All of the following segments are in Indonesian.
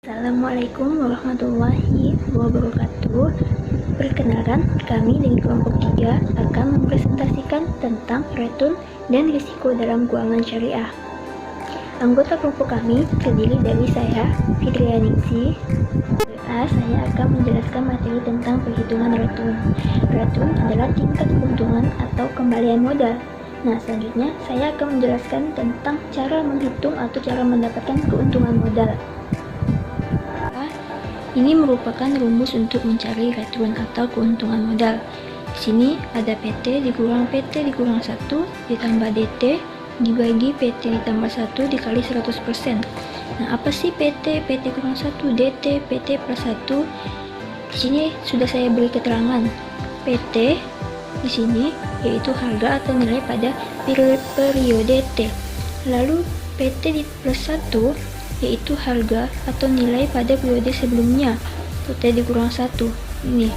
Assalamualaikum warahmatullahi wabarakatuh. Perkenalkan, kami dari kelompok 3 akan mempresentasikan tentang return dan risiko dalam keuangan syariah. Anggota kelompok kami terdiri dari saya, Fitrianingsih. Saya akan menjelaskan materi tentang perhitungan return. Return adalah tingkat keuntungan atau kembalian modal. Nah, selanjutnya saya akan menjelaskan tentang cara menghitung atau cara mendapatkan keuntungan modal. Ini merupakan rumus untuk mencari return atau keuntungan modal. Di sini ada PT dikurang PT dikurang 1 ditambah DT dibagi PT ditambah 1 dikali 100%. Nah, apa sih PT? PT kurang 1, DT, PT plus 1. Di sini sudah saya beri keterangan. PT di sini yaitu harga atau nilai pada periode T. Lalu PT plus 1 yaitu harga atau nilai pada periode sebelumnya, T dikurang 1 ini.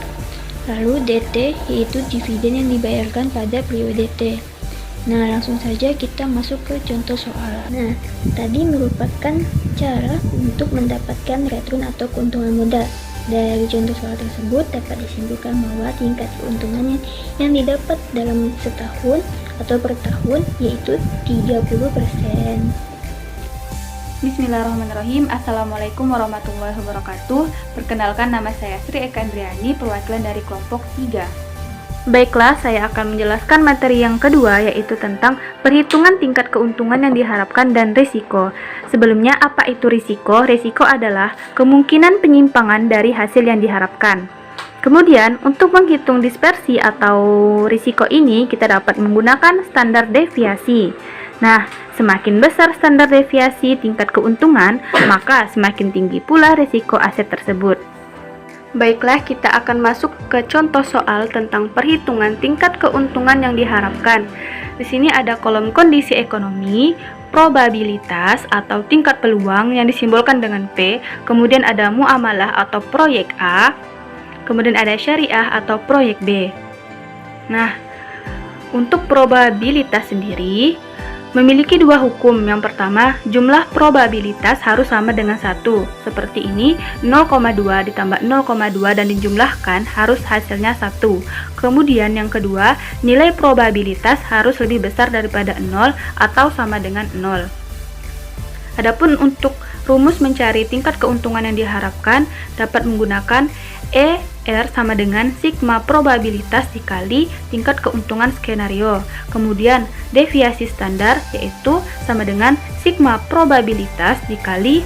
Lalu DT yaitu dividen yang dibayarkan pada periode T. Nah, langsung saja kita masuk ke contoh soal. Nah, tadi merupakan cara untuk mendapatkan return atau keuntungan modal. Dari contoh soal tersebut dapat disimpulkan bahwa tingkat keuntungan yang didapat dalam setahun atau per tahun yaitu 30%. Bismillahirrahmanirrahim. Assalamualaikum warahmatullahi wabarakatuh. Perkenalkan, nama saya Sri Eka Andriani, perwakilan dari kelompok 3. Baiklah, saya akan menjelaskan materi yang kedua, yaitu tentang perhitungan tingkat keuntungan yang diharapkan dan risiko. Sebelumnya, apa itu risiko? Risiko adalah kemungkinan penyimpangan dari hasil yang diharapkan. Kemudian, untuk menghitung dispersi atau risiko ini, kita dapat menggunakan standar deviasi. Nah, semakin besar standar deviasi tingkat keuntungan, maka semakin tinggi pula risiko aset tersebut. Baiklah, kita akan masuk ke contoh soal tentang perhitungan tingkat keuntungan yang diharapkan. Di sini ada kolom kondisi ekonomi, probabilitas atau tingkat peluang yang disimbolkan dengan P, kemudian ada muamalah atau proyek A, kemudian ada syariah atau proyek B. Nah, untuk probabilitas sendiri memiliki dua hukum. Yang pertama, jumlah probabilitas harus sama dengan 1. Seperti ini, 0,2 ditambah 0,2 dan dijumlahkan harus hasilnya 1. Kemudian yang kedua, nilai probabilitas harus lebih besar daripada 0 atau sama dengan 0. Adapun untuk rumus mencari tingkat keuntungan yang diharapkan dapat menggunakan ER sama dengan sigma probabilitas dikali tingkat keuntungan skenario. Kemudian deviasi standar yaitu sama dengan sigma probabilitas dikali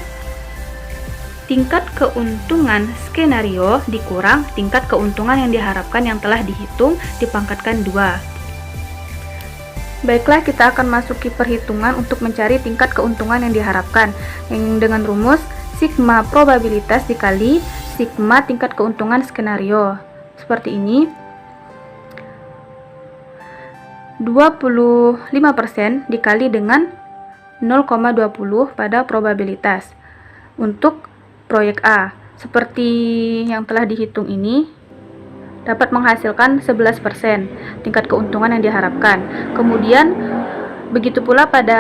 tingkat keuntungan skenario dikurang tingkat keuntungan yang diharapkan yang telah dihitung dipangkatkan 2. Baiklah, kita akan masuki perhitungan untuk mencari tingkat keuntungan yang diharapkan dengan rumus sigma probabilitas dikali sigma tingkat keuntungan skenario. Seperti ini. 25% dikali dengan 0,20 pada probabilitas. Untuk proyek A, seperti yang telah dihitung ini, dapat menghasilkan 11% tingkat keuntungan yang diharapkan. Kemudian, begitu pula pada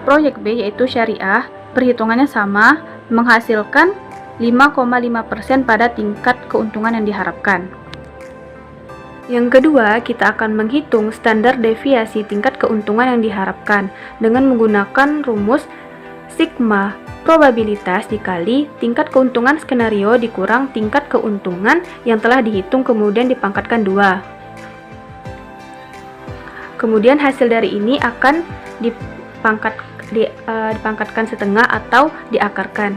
proyek B yaitu syariah, perhitungannya sama, menghasilkan 5,5% pada tingkat keuntungan yang diharapkan. Yang kedua, kita akan menghitung standar deviasi tingkat keuntungan yang diharapkan dengan menggunakan rumus sigma probabilitas dikali tingkat keuntungan skenario dikurang tingkat keuntungan yang telah dihitung kemudian dipangkatkan 2. Kemudian hasil dari ini akan dipangkatkan setengah atau diakarkan.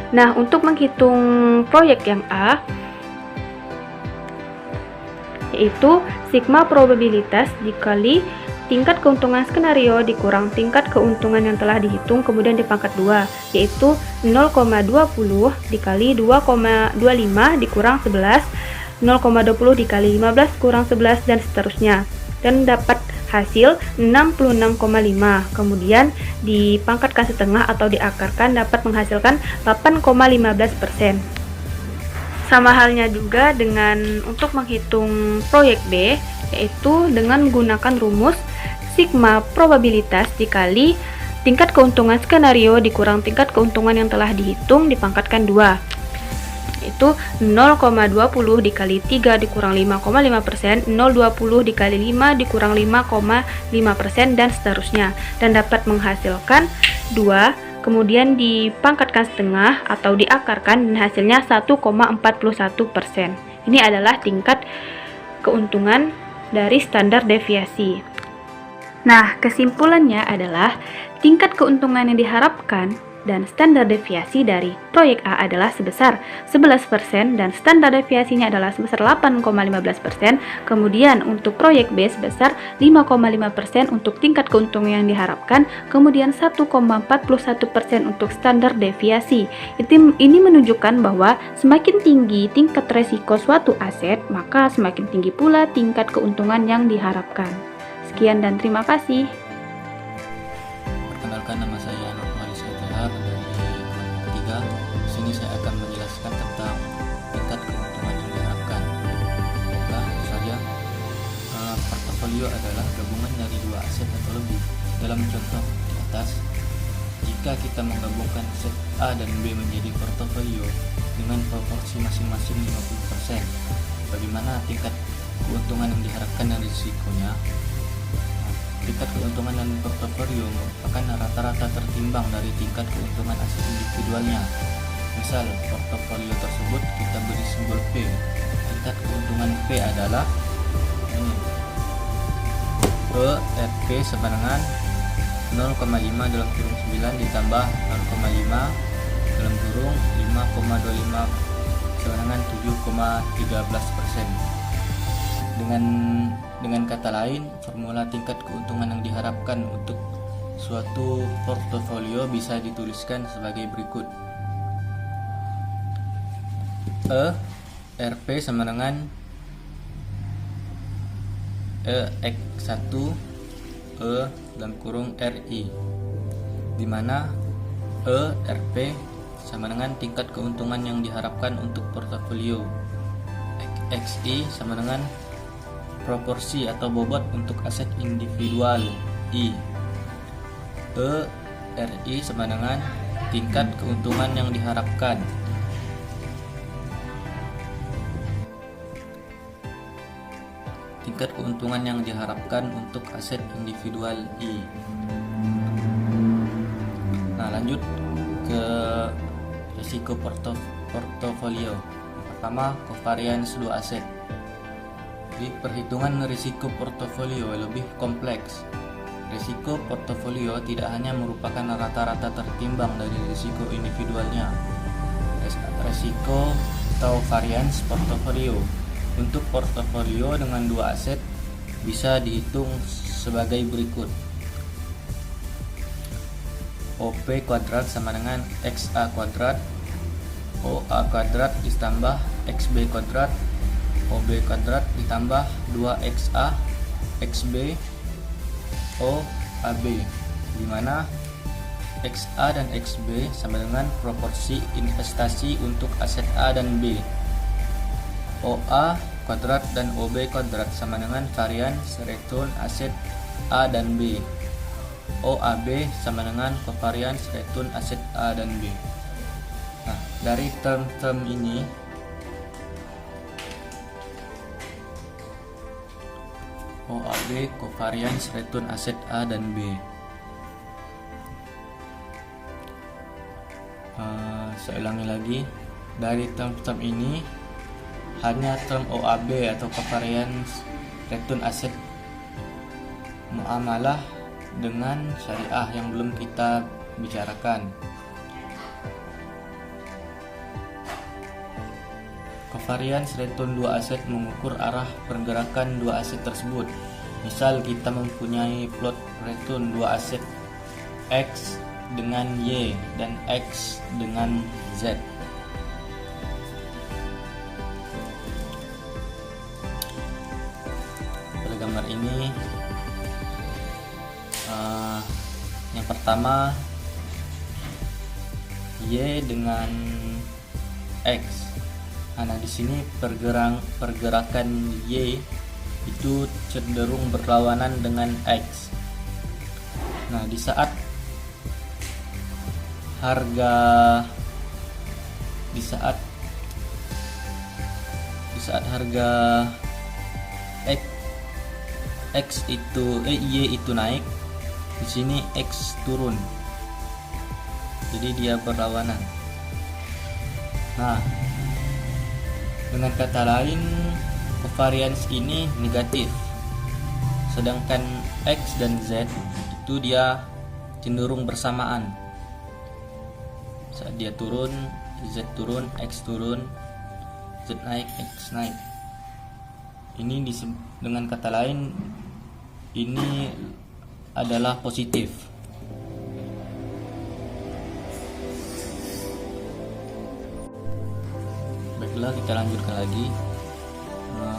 Nah, untuk menghitung proyek yang A, yaitu sigma probabilitas dikali tingkat keuntungan skenario dikurang tingkat keuntungan yang telah dihitung kemudian dipangkat 2, yaitu 0,20 dikali 2,25 dikurang 11, 0,20 dikali 15 kurang 11 dan seterusnya. Dan dapat hasil 66,5. Kemudian dipangkatkan setengah atau diakarkan dapat menghasilkan 8,15%. Sama halnya juga dengan untuk menghitung proyek B, yaitu dengan menggunakan rumus sigma probabilitas dikali tingkat keuntungan skenario dikurang tingkat keuntungan yang telah dihitung dipangkatkan 2. Itu 0,20 dikali 3 dikurang 5,5%, 0,20 dikali 5 dikurang 5,5%, dan seterusnya. Dan dapat menghasilkan 2, kemudian dipangkatkan setengah atau diakarkan, dan hasilnya 1,41%. Ini adalah tingkat keuntungan dari standar deviasi. Nah, kesimpulannya adalah tingkat keuntungan yang diharapkan dan standar deviasi dari proyek A adalah sebesar 11% dan standar deviasinya adalah sebesar 8,15%. Kemudian untuk proyek B sebesar 5,5% untuk tingkat keuntungan yang diharapkan, kemudian 1,41% untuk standar deviasi. Ini menunjukkan bahwa semakin tinggi tingkat resiko suatu aset, maka semakin tinggi pula tingkat keuntungan yang diharapkan. Sekian dan terima kasih. Perkenalkan, nama saya Nurmalis Edhar dari kelompok 3. Di sini saya akan menjelaskan tentang tingkat keuntungan yang diharapkan. Nah, tentu saja portofolio adalah gabungan dari dua aset atau lebih. Dalam contoh di atas, jika kita menggabungkan aset A dan B menjadi portofolio dengan proporsi masing-masing 50%, bagaimana tingkat keuntungan yang diharapkan dan risikonya? Tingkat keuntungan dan portofolio merupakan rata-rata tertimbang dari tingkat keuntungan aset individualnya. Misal, portofolio tersebut kita beri simbol P. Tingkat keuntungan P adalah ini. PRP sama dengan 0,5 dalam kurung 9 ditambah 0,5 dalam kurung 5,25 sama dengan 7,13%. Dengan kata lain, formula tingkat keuntungan yang diharapkan untuk suatu portofolio bisa dituliskan sebagai berikut. RP sama dengan X1 dalam kurung RI, di mana RP sama dengan tingkat keuntungan yang diharapkan untuk portofolio, XI sama dengan proporsi atau bobot untuk aset individual I, RI sama dengan tingkat keuntungan yang diharapkan. Tingkat keuntungan yang diharapkan untuk aset individual I. Nah, lanjut ke risiko portofolio. Yang pertama, covariance dua aset. Jadi, perhitungan risiko portofolio lebih kompleks. Risiko portofolio tidak hanya merupakan rata-rata tertimbang dari risiko individualnya. Risiko atau variance portofolio untuk portofolio dengan dua aset bisa dihitung sebagai berikut. OP kuadrat sama dengan XA kuadrat, OA kuadrat ditambah XB kuadrat, OB kuadrat ditambah 2XA XB OAB, di mana XA dan XB sama dengan proporsi investasi untuk aset A dan B. OA kuadrat dan OB kuadrat sama dengan variance return aset A dan B. OAB sama dengan covariance return aset A dan B. Nah, dari term-term ini OAB covariance return aset A dan B. Saya ulangi lagi, dari term-term ini hanya term OAB atau covariance return aset muamalah dengan syariah yang belum kita bicarakan. Covariance return dua aset mengukur arah pergerakan dua aset tersebut. Misal kita mempunyai plot return dua aset X dengan Y dan X dengan Z. Pada gambar ini, yang pertama Y dengan X. Nah, di sini pergerakan Y itu cenderung berlawanan dengan X. Nah, di saat harga di saat harga Y itu naik, di sini X turun. Jadi dia berlawanan. Nah, dengan kata lain, covariance ini negatif. Sedangkan X dan Z itu dia cenderung bersamaan. Saat dia turun, Z turun, X turun, Z naik, X naik. Ini dengan kata lain, ini adalah positif. Baiklah, kita lanjutkan lagi.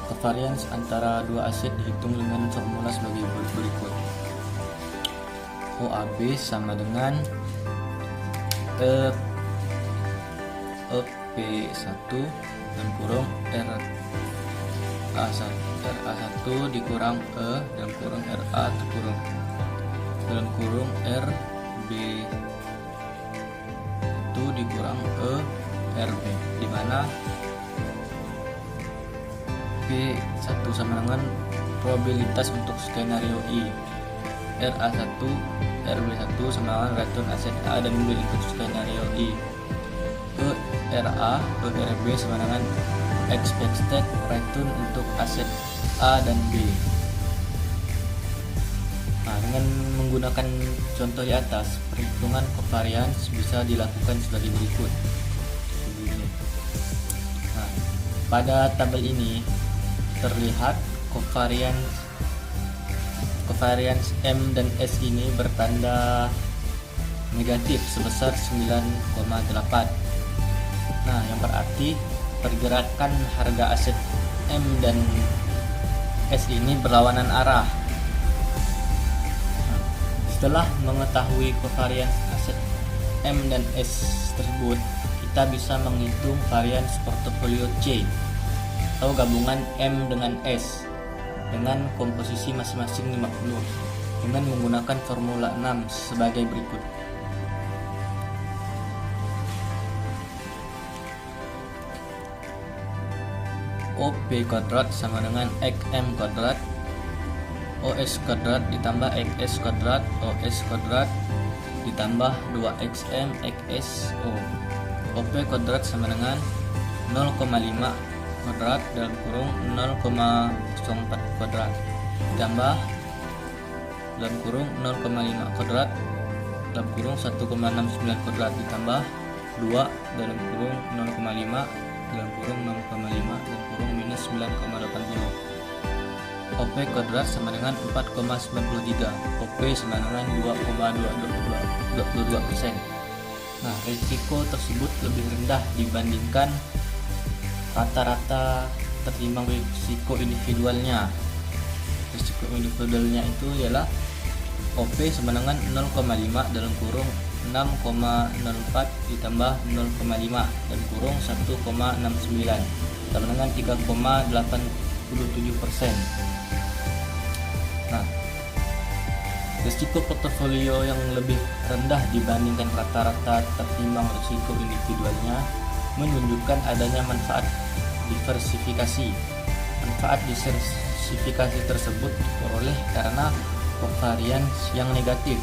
Covariance antara dua aset dihitung dengan formula sebagai berikut. OAB sama dengan EP1 dan kurung RA1 dikurang E dan kurung RA kurung dan kurung RB1 dikurang E RB, di mana P1 sama dengan probabilitas untuk skenario I, RA1 RB1 sama dengan return aset A dan B untuk skenario I, RA RB sama dengan expected return untuk aset A dan B. Nah, dengan menggunakan contoh di atas, perhitungan covariance bisa dilakukan sebagai berikut. Nah, pada tabel ini terlihat covariance M dan S ini bertanda negatif sebesar 9,8. Nah, yang berarti pergerakan harga aset M dan S ini berlawanan arah. Setelah mengetahui covariance aset M dan S tersebut, kita bisa menghitung variance portofolio C atau gabungan M dengan S dengan komposisi masing-masing 50 dengan menggunakan formula 6 sebagai berikut. OP kuadrat sama dengan XM kuadrat, OS kuadrat ditambah XS kuadrat, OS kuadrat ditambah 2XM XSO. OP kuadrat sama dengan 0,5 kuadrat dalam kurung 0,04 kuadrat ditambah dalam kurung 0,5 kuadrat dalam kurung 1,69 kuadrat ditambah 2 dalam kurung 0,5 dalam kurung 0,5 dalam kurung minus 9,80. OP kuadrat sama dengan 4,93. OP sama dengan 2,22%. Nah, risiko tersebut lebih rendah dibandingkan rata-rata tertimbang risiko individualnya. Risiko individualnya itu ialah OP sama dengan 0,5 dalam kurung 6,04 ditambah 0,5 dan kurung 1,69 sama dengan 3,87%. Nah, risiko portofolio yang lebih rendah dibandingkan rata-rata tertimbang risiko individualnya menunjukkan adanya manfaat diversifikasi. Manfaat diversifikasi tersebut diperoleh karena covariance yang negatif.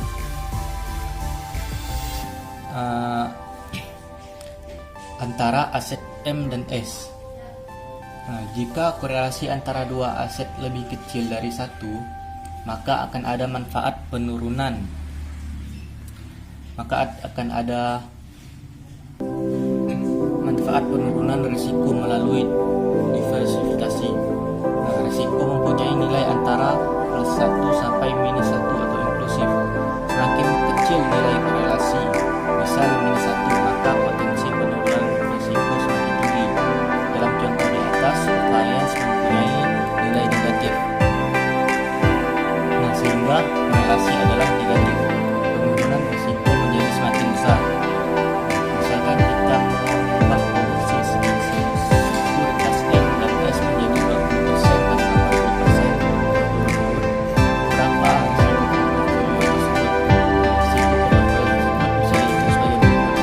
Antara aset M dan S. Nah, jika korelasi antara dua aset lebih kecil dari satu, maka akan ada manfaat penurunan. Maka akan ada manfaat penurunan risiko melalui diversifikasi. Nah, risiko mempunyai nilai antara +1 sampai -1 atau inklusif. Semakin kecil nilai korelasi, misal -1, maka potensi penurunan risiko semakin tinggi. Dalam contoh di atas, variance mempunyai nilai negatif. Nah, sehingga korelasi adalah negatif. Penurunan risiko menjadi semakin besar. Misalkan kita mengubah proporsi sekuritas M dan S menjadi 20% dan 80%. Berapa risiko portofolio tersebut? Risiko portofolio tersebut bisa dihitung sebagai berikut.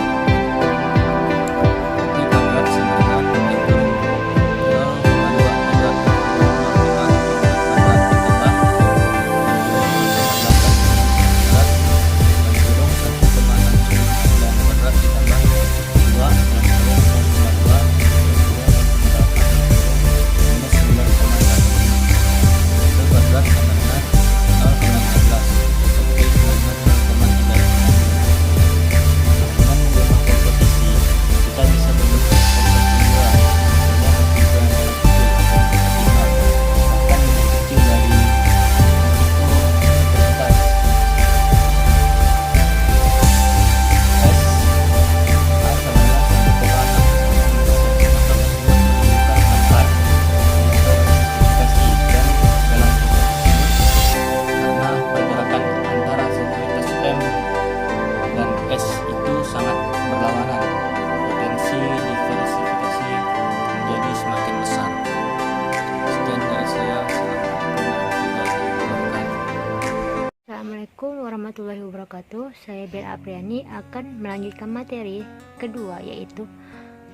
warahmatullahi wabarakatuh. Saya Bella Apriani akan melanjutkan materi kedua, yaitu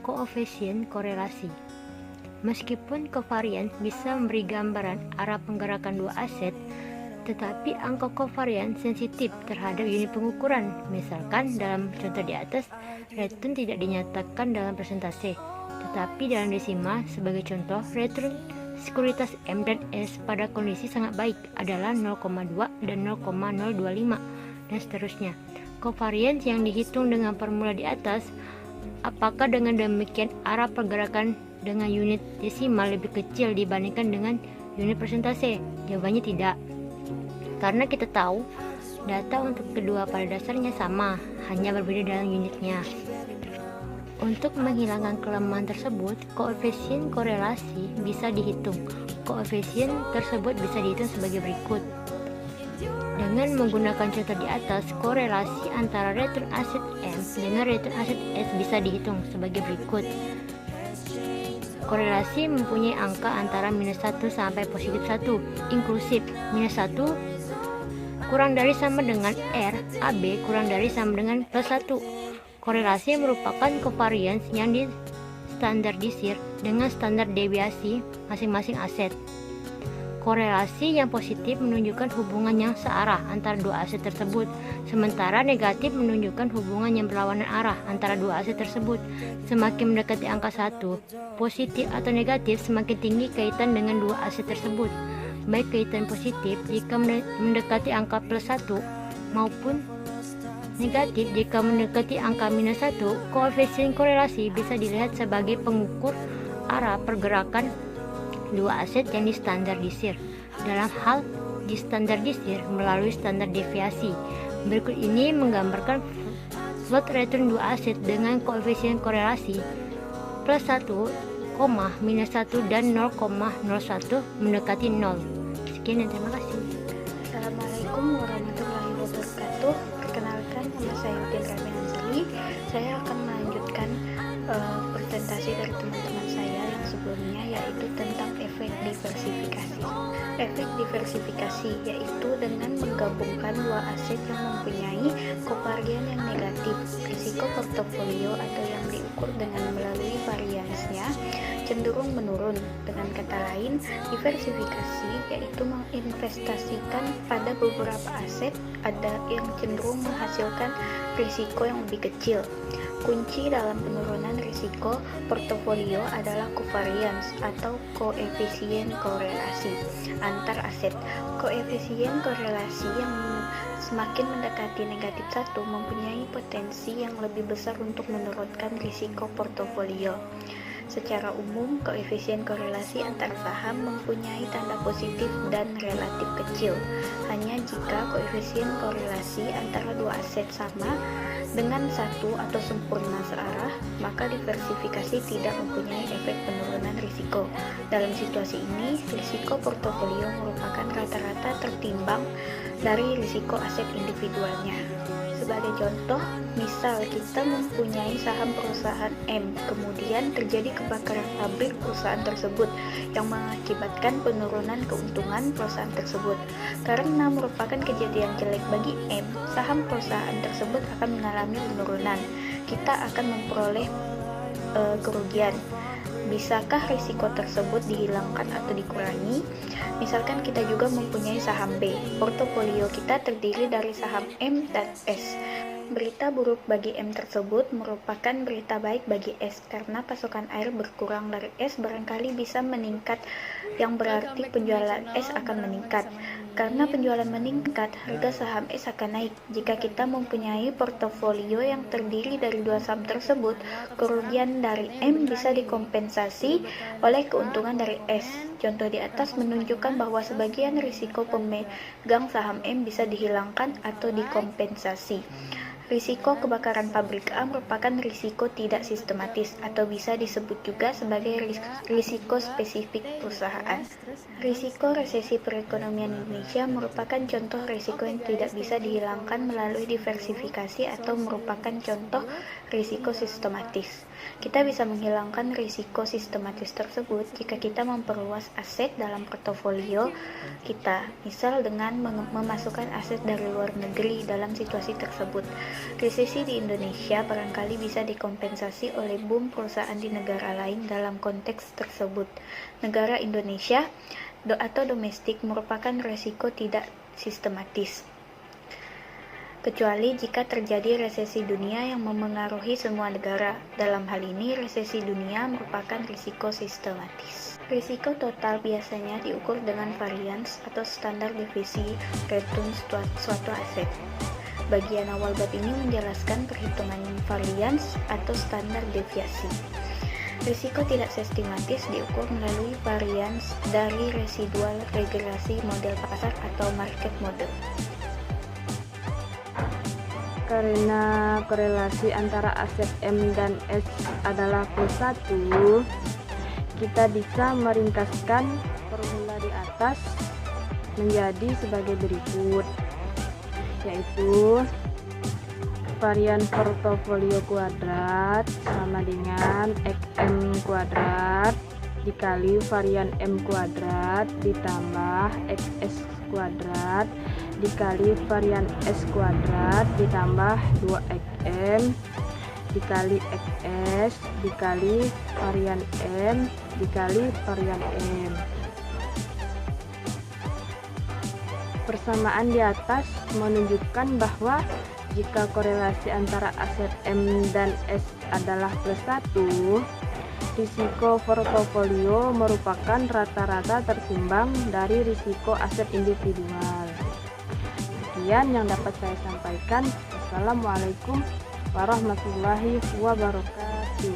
koefisien korelasi. Meskipun covariance bisa memberi gambaran arah penggerakan dua aset, tetapi angka covariance sensitif terhadap unit pengukuran. Misalkan dalam contoh di atas, return tidak dinyatakan dalam persentase, tetapi dalam desimal. Sebagai contoh, return sekuritas M dan S pada kondisi sangat baik adalah 0,2 dan 0,025 dan seterusnya. Covariance yang dihitung dengan formula di atas, apakah dengan demikian arah pergerakan dengan unit desimal lebih kecil dibandingkan dengan unit persentase? Jawabannya tidak, karena kita tahu data untuk kedua pada dasarnya sama, hanya berbeda dalam unitnya. Untuk menghilangkan kelemahan tersebut, koefisien korelasi bisa dihitung. Koefisien tersebut bisa dihitung sebagai berikut. Dengan menggunakan contoh di atas, korelasi antara return aset M dengan return aset S bisa dihitung sebagai berikut. Korelasi mempunyai angka antara -1 sampai +1, inklusif. -1 kurang dari sama dengan R, AB kurang dari sama dengan +1. Korelasi merupakan covariance yang distandardisir dengan standar deviasi masing-masing aset. Korelasi yang positif menunjukkan hubungan yang searah antara dua aset tersebut, sementara negatif menunjukkan hubungan yang berlawanan arah antara dua aset tersebut. Semakin mendekati angka 1, positif atau negatif, semakin tinggi kaitan dengan dua aset tersebut. Baik kaitan positif jika mendekati angka +1 maupun negatif jika mendekati angka -1. Koefisien korelasi bisa dilihat sebagai pengukur arah pergerakan dua aset yang distandardisir. Dalam hal distandardisir melalui standar deviasi, berikut ini menggambarkan plot return dua aset dengan koefisien korelasi +1, -1 dan 0,01 mendekati 0. Sekian dan terima kasih. Assalamualaikum warahmatullahi wabarakatuh. Perkenalkan, nama saya Udin Raminasri. Saya akan melanjutkan presentasi dari teman-teman saya yang sebelumnya, yaitu tentang efek diversifikasi. Efek diversifikasi yaitu dengan menggabungkan dua aset yang mempunyai kovarian yang negatif, risiko portofolio atau yang diukur dengan melalui variansnya cenderung menurun. Dengan kata lain, diversifikasi yaitu menginvestasikan pada beberapa aset ada yang cenderung menghasilkan risiko yang lebih kecil. Kunci dalam penurunan risiko portofolio adalah covariance atau koefisien korelasi antar aset. Koefisien korelasi yang semakin mendekati -1 mempunyai potensi yang lebih besar untuk menurunkan risiko portofolio. Secara umum, koefisien korelasi antar saham mempunyai tanda positif dan relatif kecil. Hanya jika koefisien korelasi antara dua aset sama dengan satu atau sempurna searah, maka diversifikasi tidak mempunyai efek penurunan risiko. Dalam situasi ini, risiko portofolio merupakan rata-rata tertimbang dari risiko aset individualnya. Sebagai contoh, misal kita mempunyai saham perusahaan M, kemudian terjadi kebakaran pabrik perusahaan tersebut yang mengakibatkan penurunan keuntungan perusahaan tersebut. Karena merupakan kejadian jelek bagi M, saham perusahaan tersebut akan mengalami penurunan. Kita akan memperoleh kerugian. Bisakah risiko tersebut dihilangkan atau dikurangi? Misalkan kita juga mempunyai saham B. Portofolio kita terdiri dari saham M dan S. Berita buruk bagi M tersebut merupakan berita baik bagi S karena pasokan air berkurang dari S barangkali bisa meningkat, yang berarti penjualan S akan meningkat. Karena penjualan meningkat, harga saham S akan naik. Jika kita mempunyai portofolio yang terdiri dari dua saham tersebut, kerugian dari M bisa dikompensasi oleh keuntungan dari S. Contoh di atas menunjukkan bahwa sebagian risiko pemegang saham M bisa dihilangkan atau dikompensasi. Risiko kebakaran pabrik A merupakan risiko tidak sistematis atau bisa disebut juga sebagai risiko spesifik perusahaan. Risiko resesi perekonomian Indonesia merupakan contoh risiko yang tidak bisa dihilangkan melalui diversifikasi atau merupakan contoh risiko sistematis. Kita bisa menghilangkan risiko sistematis tersebut jika kita memperluas aset dalam portofolio kita, misal dengan memasukkan aset dari luar negeri dalam situasi tersebut. Resesi di Indonesia barangkali bisa dikompensasi oleh boom perusahaan di negara lain dalam konteks tersebut. Negara Indonesia atau domestik merupakan risiko tidak sistematis, kecuali jika terjadi resesi dunia yang memengaruhi semua negara. Dalam hal ini, resesi dunia merupakan risiko sistematis. Risiko total biasanya diukur dengan varians atau standar deviasi return suatu aset. Bagian awal bab ini menjelaskan perhitungan varians atau standar deviasi. Risiko tidak sistematis diukur melalui varians dari residual regresi model pasar atau market model. Karena korelasi antara aset M dan S adalah +1, kita bisa meringkaskan formula di atas menjadi sebagai berikut, yaitu varian portofolio kuadrat sama dengan XM kuadrat dikali varian M kuadrat ditambah XS kuadrat dikali varian S kuadrat ditambah 2XM dikali XS dikali varian M dikali varian M. Persamaan di atas menunjukkan bahwa jika korelasi antara aset M dan S adalah +1, risiko portofolio merupakan rata-rata tertimbang dari risiko aset individual. Sekian yang dapat saya sampaikan. Wassalamualaikum warahmatullahi wabarakatuh.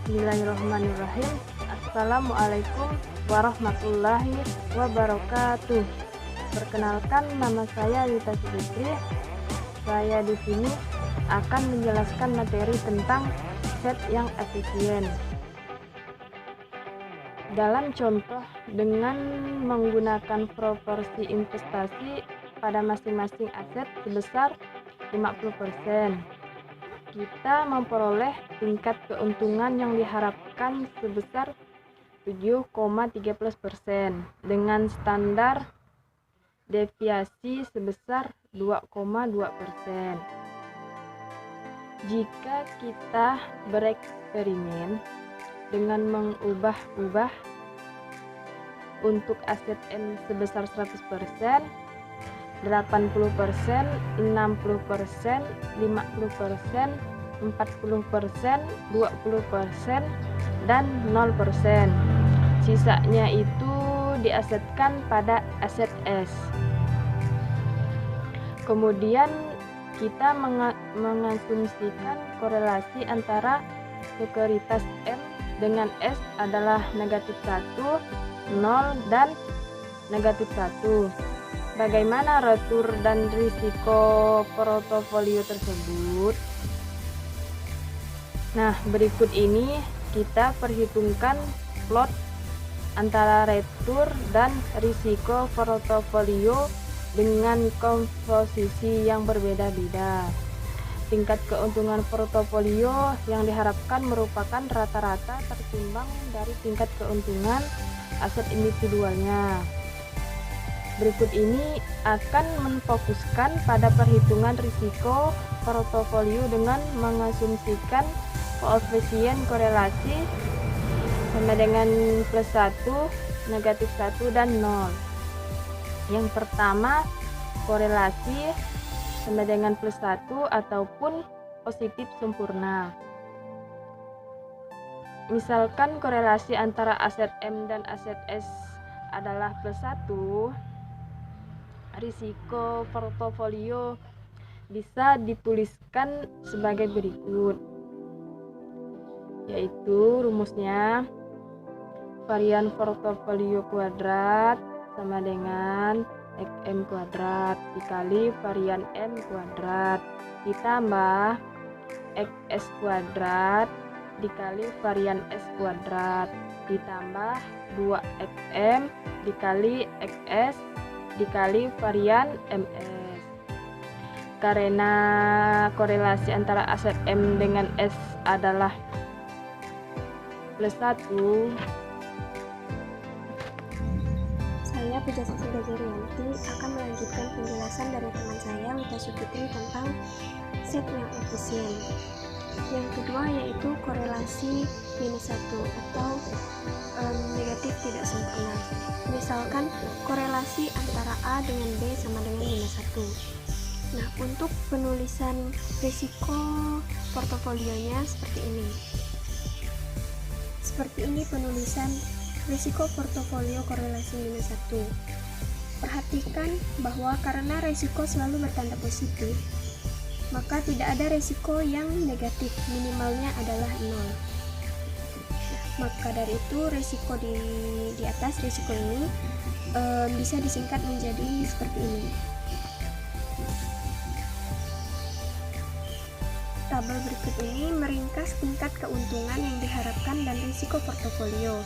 Bismillahirrahmanirrahim. Assalamualaikum warahmatullahi wabarakatuh. Perkenalkan, nama saya Wita Subitri. Saya di sini akan menjelaskan materi tentang set yang efisien. Dalam contoh, dengan menggunakan proporsi investasi pada masing-masing aset sebesar 50%, kita memperoleh tingkat keuntungan yang diharapkan sebesar 7,13% dengan standar deviasi sebesar 2,2%. Jika kita bereksperimen dengan mengubah-ubah untuk aset M sebesar 100%, 80%, 60%, 50%, 40%, 20%, dan 0%. Sisanya itu diasetkan pada aset S. Kemudian kita mengasumsikan korelasi antara sekuritas M dengan S adalah -1, 0, dan -1. Bagaimana retur dan risiko portofolio tersebut? Nah, berikut ini kita perhitungkan plot antara retur dan risiko portofolio dengan komposisi yang berbeda-beda. Tingkat keuntungan portofolio yang diharapkan merupakan rata-rata tertimbang dari tingkat keuntungan aset individualnya. Berikut ini akan menfokuskan pada perhitungan risiko portofolio dengan mengasumsikan koefisien korelasi sama dengan +1, -1, dan 0. Yang pertama, korelasi sama dengan +1 ataupun positif sempurna. Misalkan korelasi antara aset M dan aset S adalah +1, risiko portofolio bisa dituliskan sebagai berikut, yaitu rumusnya varian portofolio kuadrat sama dengan XM kuadrat dikali varian M kuadrat ditambah XS kuadrat dikali varian S kuadrat ditambah 2XM dikali XS dikali varian MS. Karena korelasi antara aset M dengan S adalah +1. Saya Pujasasi Gajarianti akan melanjutkan penjelasan dari teman saya Wita Supitri tentang set yang efisien. Yang kedua yaitu korelasi -1 atau negatif tidak sempurna. Misalkan korelasi antara A dengan B sama dengan -1. Nah, untuk penulisan risiko portofolionya seperti ini. Seperti ini penulisan risiko portofolio korelasi -1. Perhatikan bahwa karena risiko selalu bertanda positif, maka tidak ada risiko yang negatif, minimalnya adalah 0. Maka dari itu risiko di atas risiko ini bisa disingkat menjadi seperti ini. Tabel berikut ini meringkas tingkat keuntungan yang diharapkan dan risiko portofolio.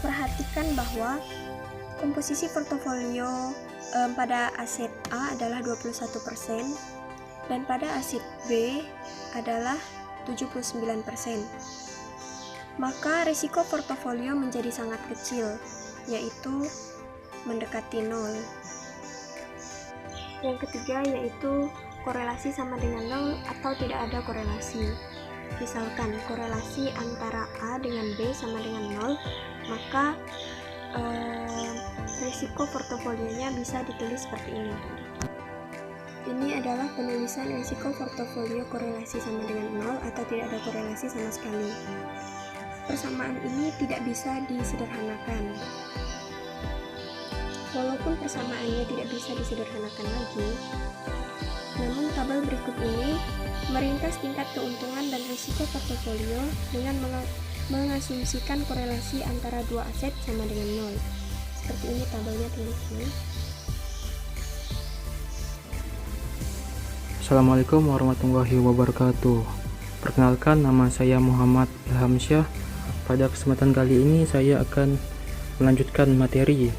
Perhatikan bahwa komposisi portofolio pada aset A adalah 21% dan pada aset B adalah 79%. Maka risiko portofolio menjadi sangat kecil, yaitu mendekati 0. Yang ketiga yaitu korelasi sama dengan 0 atau tidak ada korelasi. Misalkan korelasi antara A dengan B sama dengan 0, maka risiko portofolionya bisa ditulis seperti ini. Ini adalah penulisan risiko portofolio korelasi sama dengan 0 atau tidak ada korelasi sama sekali. Persamaan ini tidak bisa disederhanakan. Walaupun persamaannya tidak bisa disederhanakan lagi, namun tabel berikut ini meringkas tingkat keuntungan dan risiko portofolio dengan mengasumsikan korelasi antara dua aset sama dengan 0. Seperti ini tabelnya, teman-teman. Assalamualaikum warahmatullahi wabarakatuh. Perkenalkan, nama saya Muhammad Ilhamsyah. Pada kesempatan kali ini saya akan melanjutkan materi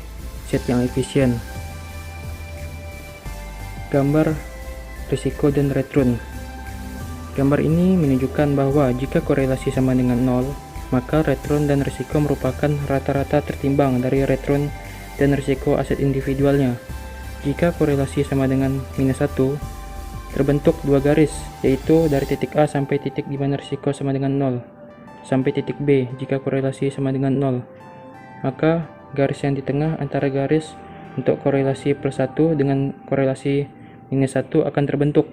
set yang efisien. Gambar risiko dan return. Gambar ini menunjukkan bahwa jika korelasi sama dengan 0, maka return dan risiko merupakan rata-rata tertimbang dari return dan risiko aset individualnya. Jika korelasi sama dengan -1, terbentuk dua garis, yaitu dari titik A sampai titik di mana risiko sama dengan 0, sampai titik B jika korelasi sama dengan 0. Maka garis yang di tengah antara garis untuk korelasi +1 dengan korelasi -1 akan terbentuk.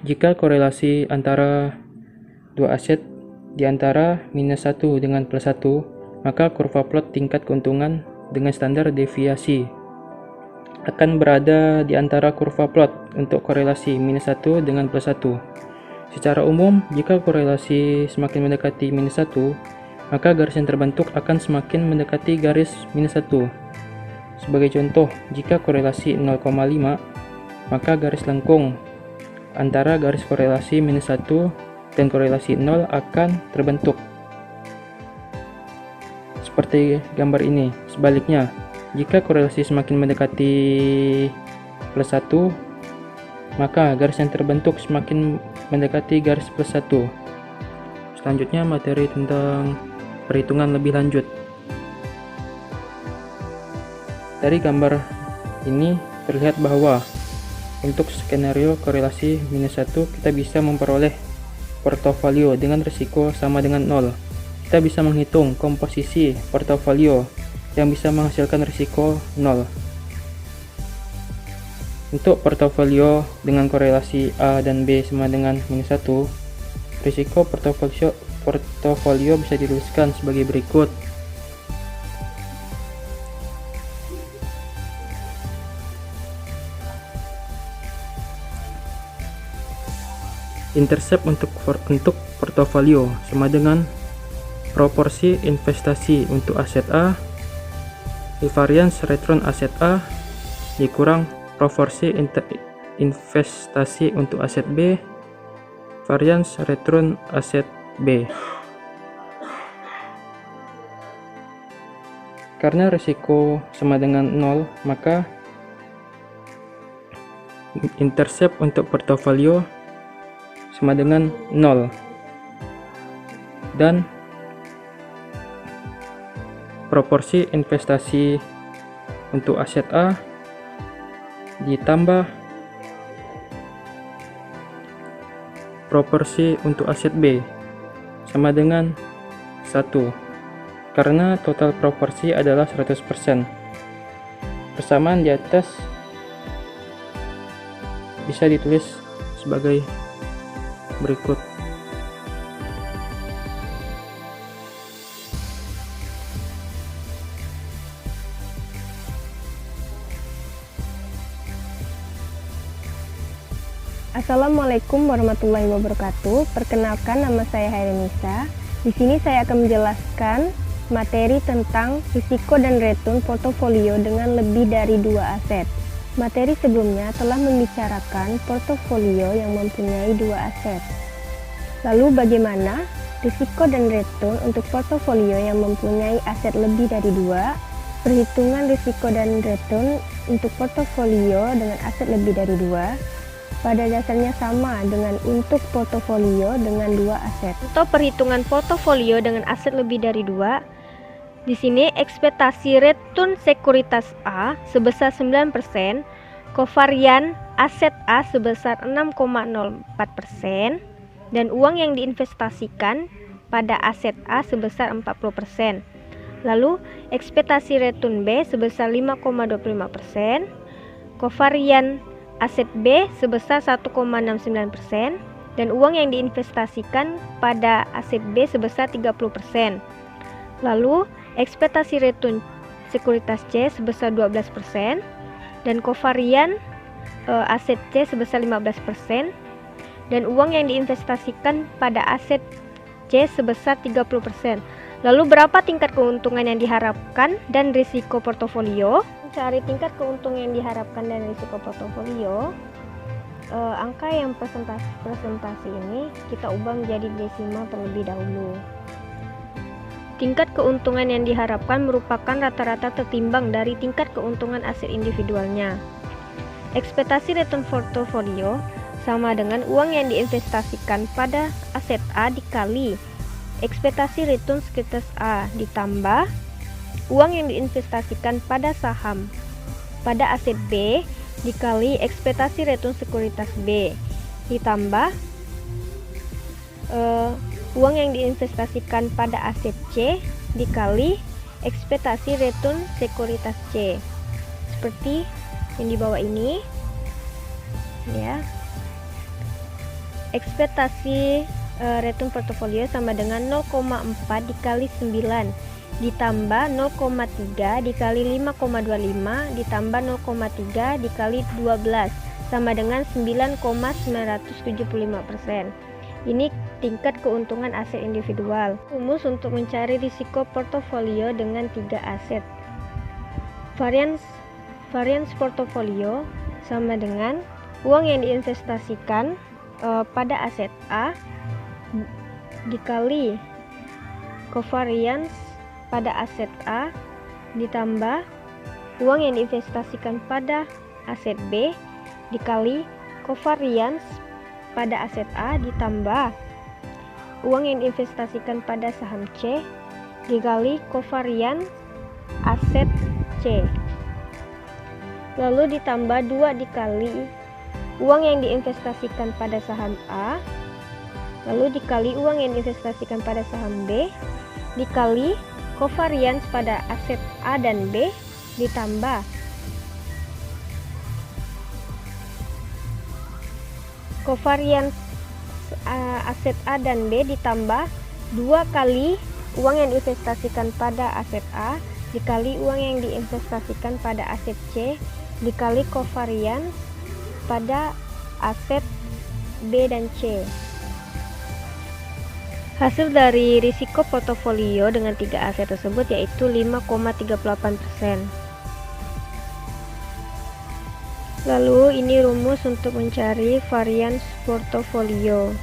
Jika korelasi antara dua aset di antara -1 dengan +1, maka kurva plot tingkat keuntungan dengan standar deviasi akan berada di antara kurva plot untuk korelasi -1 dengan +1. Secara umum, jika korelasi semakin mendekati -1, maka garis yang terbentuk akan semakin mendekati garis -1. Sebagai contoh, jika korelasi 0,5, maka garis lengkung antara garis korelasi -1 dan korelasi 0 akan terbentuk. Seperti gambar ini. Sebaliknya, jika korelasi semakin mendekati +1, maka garis yang terbentuk semakin mendekati garis +1. Selanjutnya materi tentang perhitungan lebih lanjut. Dari gambar ini terlihat bahwa untuk skenario korelasi -1 kita bisa memperoleh portofolio dengan risiko sama dengan 0. Kita bisa menghitung komposisi portofolio yang bisa menghasilkan risiko 0. Untuk portofolio dengan korelasi A dan B sama dengan -1, risiko portofolio bisa dituliskan sebagai berikut. Intercept untuk portofolio sama dengan proporsi investasi untuk aset A variance return aset A dikurang proporsi investasi untuk aset B variance return aset B. Karena risiko sama dengan 0, maka intercept untuk portofolio sama dengan 0. Dan proporsi investasi untuk aset A ditambah proporsi untuk aset B sama dengan 1, karena total proporsi adalah 100%. Persamaan di atas bisa ditulis sebagai berikut. Assalamualaikum warahmatullahi wabarakatuh. Perkenalkan, nama saya Hairunisa. Di sini saya akan menjelaskan materi tentang risiko dan return portofolio dengan lebih dari 2 aset. Materi sebelumnya telah membicarakan portofolio yang mempunyai 2 aset. Lalu bagaimana risiko dan return untuk portofolio yang mempunyai aset lebih dari 2? Perhitungan risiko dan return untuk portofolio dengan aset lebih dari 2 pada dasarnya sama dengan untuk portofolio dengan 2 aset. Untuk perhitungan portofolio dengan aset lebih dari 2, di sini ekspektasi return sekuritas A sebesar 9%, kovarian aset A sebesar 6,04%, dan uang yang diinvestasikan pada aset A sebesar 40%. Lalu ekspektasi return B sebesar 5,25%, kovarian aset B sebesar 1,69%, dan uang yang diinvestasikan pada aset B sebesar 30%. Lalu ekspektasi return sekuritas C sebesar 12%, dan kovarian aset C sebesar 15%, dan uang yang diinvestasikan pada aset C sebesar 30%. Lalu berapa tingkat keuntungan yang diharapkan dan risiko portofolio? Mencari tingkat keuntungan yang diharapkan dan risiko portofolio, angka yang presentasi ini kita ubah menjadi desimal terlebih dahulu. Tingkat keuntungan yang diharapkan merupakan rata-rata tertimbang dari tingkat keuntungan aset individualnya. Ekspektasi return portofolio sama dengan uang yang diinvestasikan pada aset A dikali ekspektasi return sekuritas A ditambah uang yang diinvestasikan pada saham pada aset B dikali ekspektasi return sekuritas B ditambah uang yang diinvestasikan pada aset C dikali ekspektasi return sekuritas C, seperti yang di bawah ini ya. Ekspektasi return portofolio sama dengan 0,4 dikali 9 ditambah 0,3 dikali 5,25 ditambah 0,3 dikali 12 sama dengan 9,975%. Ini tingkat keuntungan aset individual. Rumus untuk mencari risiko portofolio dengan 3 aset. Variance portofolio sama dengan uang yang diinvestasikan pada aset A dikali covariance pada aset A ditambah uang yang diinvestasikan pada aset B dikali covariance pada aset A ditambah uang yang diinvestasikan pada saham C dikali covariance aset C, lalu ditambah 2 dikali uang yang diinvestasikan pada saham A, lalu dikali uang yang diinvestasikan pada saham B dikali covariance pada aset A dan B ditambah covariance aset A dan B ditambah 2 kali uang yang diinvestasikan pada aset A dikali uang yang diinvestasikan pada aset C dikali covariance pada aset B dan C. Hasil dari risiko portofolio dengan 3 aset tersebut yaitu 5,38%. Lalu ini rumus untuk mencari variance portofolio.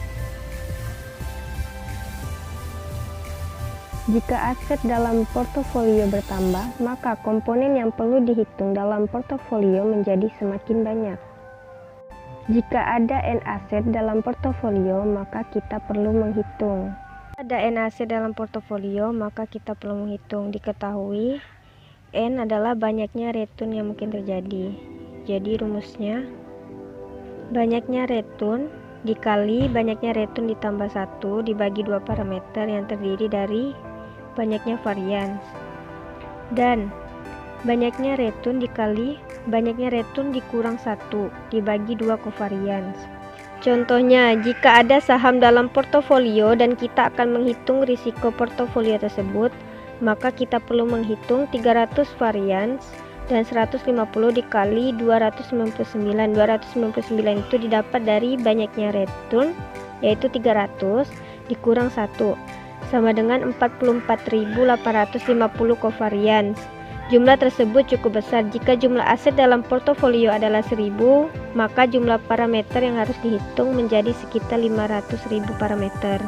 Jika aset dalam portofolio bertambah, maka komponen yang perlu dihitung dalam portofolio menjadi semakin banyak. Jika ada N aset dalam portofolio, maka kita perlu menghitung. Ada N aset dalam portofolio, maka kita perlu menghitung. Diketahui N adalah banyaknya return yang mungkin terjadi. Jadi rumusnya banyaknya return dikali banyaknya return ditambah 1 dibagi 2 parameter yang terdiri dari banyaknya varians, dan banyaknya return dikali banyaknya return dikurang 1 dibagi 2 covariance. Contohnya, jika ada saham dalam portofolio dan kita akan menghitung risiko portofolio tersebut, maka kita perlu menghitung 300 varians dan 150 dikali 299. 299 itu didapat dari banyaknya return, yaitu 300 dikurang 1, sama dengan 44.850 covariance. Jumlah tersebut cukup besar. Jika jumlah aset dalam portofolio adalah 1000, maka jumlah parameter yang harus dihitung menjadi sekitar 500.000 parameter.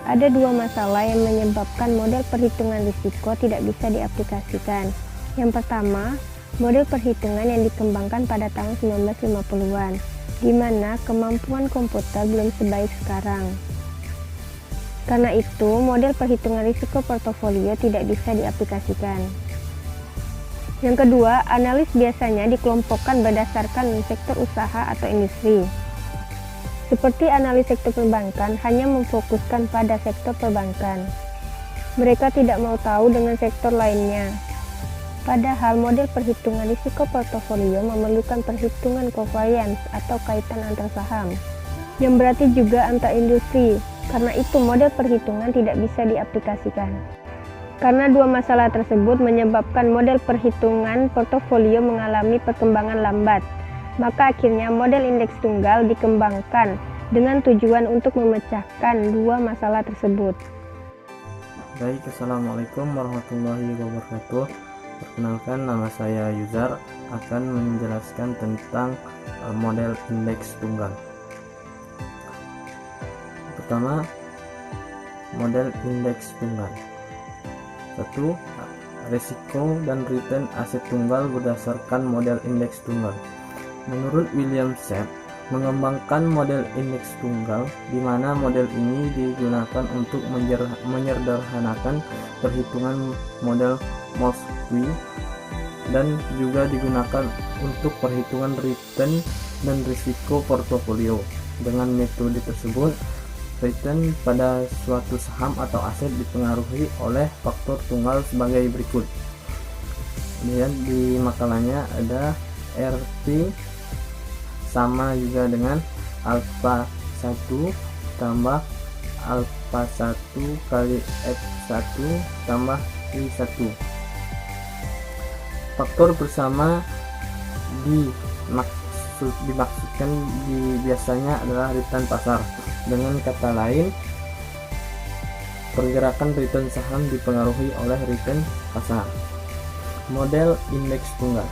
Ada dua masalah yang menyebabkan model perhitungan risiko tidak bisa diaplikasikan. Yang pertama, model perhitungan yang dikembangkan pada tahun 1950-an, di mana kemampuan komputer belum sebaik sekarang. Karena itu, model perhitungan risiko portofolio tidak bisa diaplikasikan. Yang kedua, analis biasanya dikelompokkan berdasarkan sektor usaha atau industri. Seperti analis sektor perbankan hanya memfokuskan pada sektor perbankan. Mereka tidak mau tahu dengan sektor lainnya. Padahal model perhitungan risiko portofolio memerlukan perhitungan covariance atau kaitan antar saham, yang berarti juga antar industri. Karena itu model perhitungan tidak bisa diaplikasikan. Karena dua masalah tersebut menyebabkan model perhitungan portofolio mengalami perkembangan lambat, maka akhirnya model indeks tunggal dikembangkan dengan tujuan untuk memecahkan dua masalah tersebut. Baik, assalamualaikum warahmatullahi wabarakatuh. Perkenalkan, nama saya Yuzar, akan menjelaskan tentang model indeks tunggal. Pertama, model indeks tunggal. 1. Risiko dan return aset tunggal berdasarkan model indeks tunggal. Menurut William Schaap, mengembangkan model indeks tunggal, di mana model ini digunakan untuk menyederhanakan perhitungan model Moskwi dan juga digunakan untuk perhitungan return dan risiko portofolio. Dengan metode tersebut, return pada suatu saham atau aset dipengaruhi oleh faktor tunggal sebagai berikut. Kemudian di makalahnya ada RT sama juga dengan alpha 1 tambah alpha 1 kali F1 tambah I1. Faktor bersama dimaksudkan biasanya adalah return pasar. Dengan kata lain, pergerakan return saham dipengaruhi oleh return pasar. Model indeks tunggal.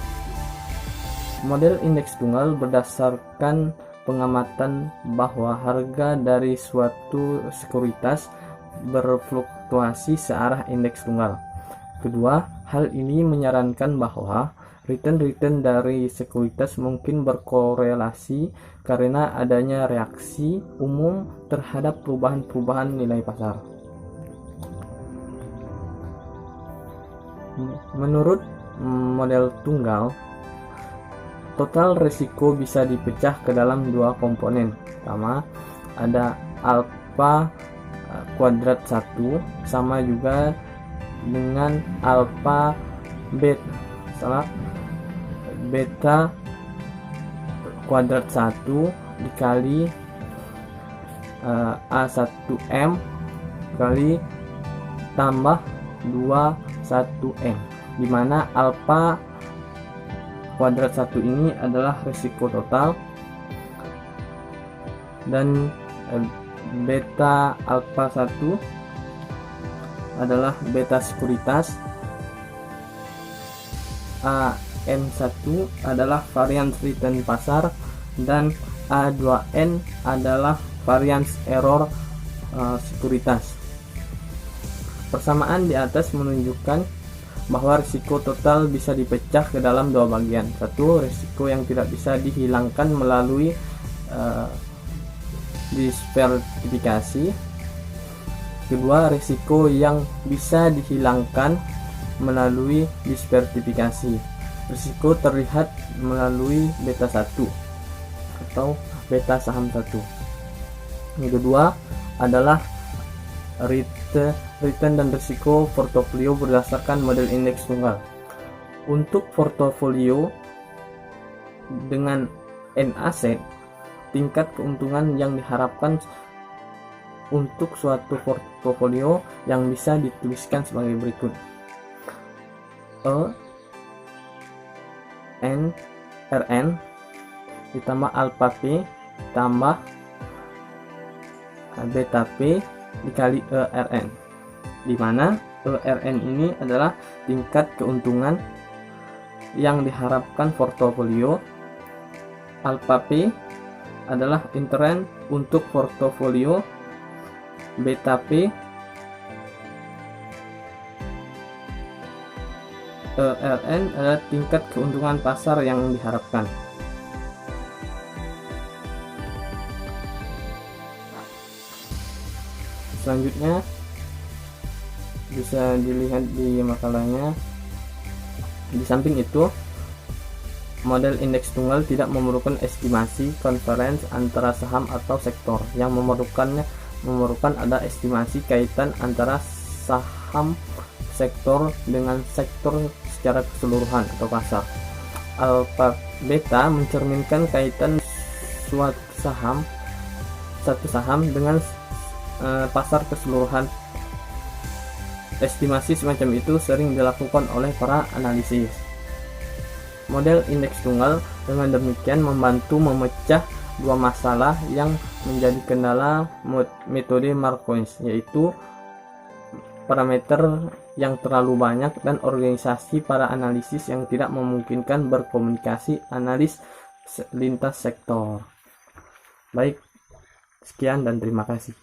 Model indeks tunggal berdasarkan pengamatan bahwa harga dari suatu sekuritas berfluktuasi searah indeks tunggal. Kedua, hal ini menyarankan bahwa return dari sekuritas mungkin berkorelasi karena adanya reaksi umum terhadap perubahan-perubahan nilai pasar. Menurut model tunggal, total risiko bisa dipecah ke dalam dua komponen. Pertama, ada alfa kuadrat 1 sama juga dengan alfa beta kuadrat 1 dikali A1M kali tambah 21M, dimana alfa kuadrat 1 ini adalah risiko total dan beta alfa 1 adalah beta sekuritas, AM1 adalah variance return pasar, dan A2N adalah variance error sekuritas. Persamaan di atas menunjukkan bahwa risiko total bisa dipecah ke dalam dua bagian. Satu, risiko yang tidak bisa dihilangkan melalui diversifikasi. Kedua, risiko yang bisa dihilangkan melalui diversifikasi. Risiko terlihat melalui beta 1 atau beta saham 1. Yang kedua adalah return dan risiko portofolio berdasarkan model indeks tunggal. Untuk portofolio dengan N aset, tingkat keuntungan yang diharapkan untuk suatu portofolio yang bisa dituliskan sebagai berikut: RN ditambah alpha P tambah beta P dikali ERN, di mana ERN ini adalah tingkat keuntungan yang diharapkan portofolio, alpha P adalah intern untuk portofolio, beta P ERN adalah tingkat keuntungan pasar yang diharapkan. Selanjutnya bisa dilihat di makalahnya. Di samping itu, model indeks tunggal tidak memerlukan estimasi konvergens antara saham atau sektor. Yang memerlukan ada estimasi kaitan antara saham sektor dengan sektor secara keseluruhan atau pasar. Alpha beta mencerminkan kaitan satu saham dengan pasar keseluruhan. Estimasi semacam itu sering dilakukan oleh para analisis. Model indeks tunggal dengan demikian membantu memecah dua masalah yang menjadi kendala metode Markowitz, yaitu parameter yang terlalu banyak dan organisasi para analisis yang tidak memungkinkan berkomunikasi analis lintas sektor. Baik, sekian dan terima kasih.